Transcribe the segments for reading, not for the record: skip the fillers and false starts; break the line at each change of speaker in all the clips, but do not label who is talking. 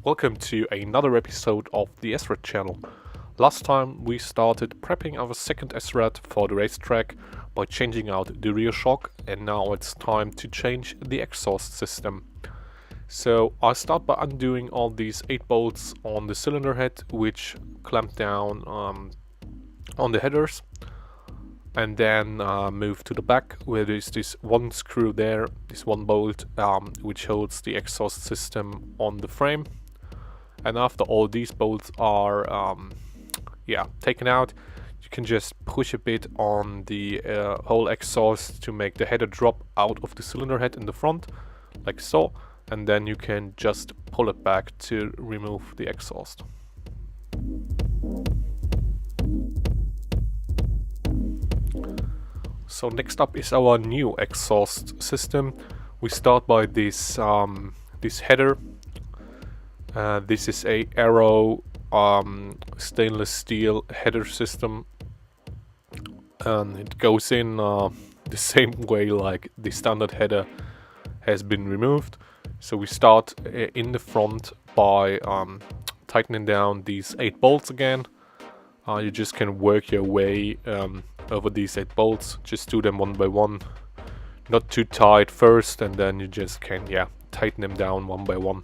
welcome to another episode of the Srad channel. Last time we started prepping our second Srad for the racetrack by changing out the rear shock, and now it's time to change the exhaust system. So I start by undoing all these 8 bolts on the cylinder head which clamp down on the headers, and then move to the back where there's this one screw there, this one bolt which holds the exhaust system on the frame. And after all these bolts are taken out, you can just push a bit on the whole exhaust to make the header drop out of the cylinder head in the front, like so, and then you can just pull it back to remove the exhaust. So next up is our new exhaust system. We start by this this header. This is a Arrow stainless steel header system, and it goes in the same way like the standard header has been removed. So we start in the front by tightening down these 8 bolts again. You just can work your way over these 8 bolts. Just do them one by one, not too tight first, and then you just can tighten them down one by one.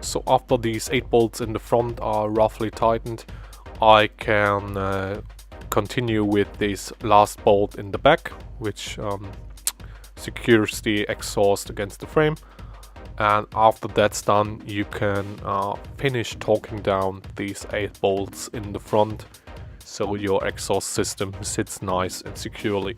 So after these 8 bolts in the front are roughly tightened, I can continue with this last bolt in the back, which secures the exhaust against the frame. And after that's done, you can finish torquing down these 8 bolts in the front, so your exhaust system sits nice and securely.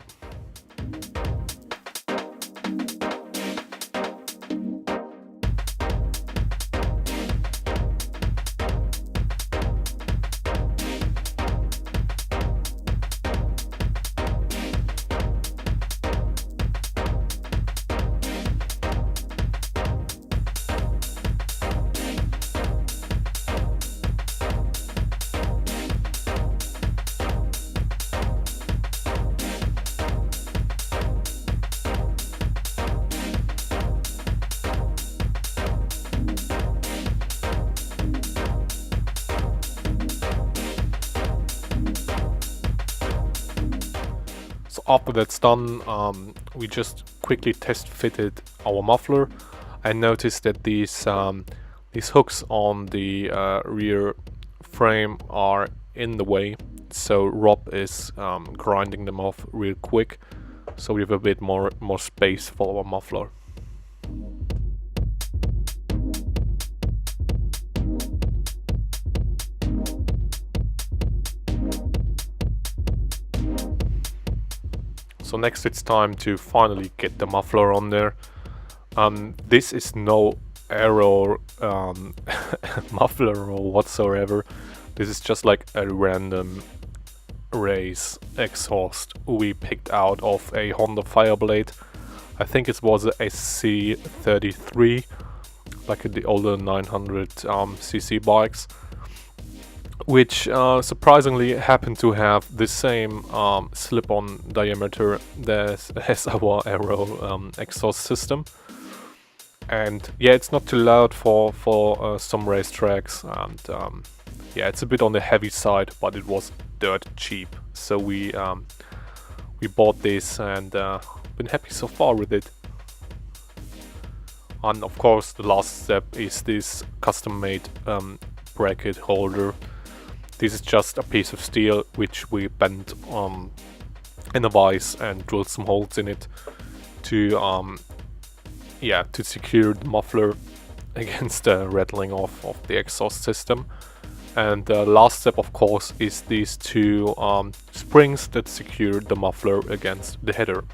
So after that's done, we just quickly test fitted our muffler. I noticed that these hooks on the rear frame are in the way, so Rob is grinding them off real quick, so we have a bit more space for our muffler. So next it's time to finally get the muffler on there. This is no Arrow muffler or whatsoever. This is just like a random race exhaust we picked out of a Honda Fireblade. I think it was a SC33, like the older 900cc bikes, which surprisingly happened to have the same slip-on diameter as our Arrow exhaust system. And yeah, it's not too loud for some racetracks, and it's a bit on the heavy side, but it was dirt cheap. So we bought this and been happy so far with it. And of course the last step is this custom-made bracket holder. This is just a piece of steel which we bent in a vise and drilled some holes in it to secure the muffler against the rattling off of the exhaust system. And the last step, of course, is these 2 springs that secure the muffler against the header.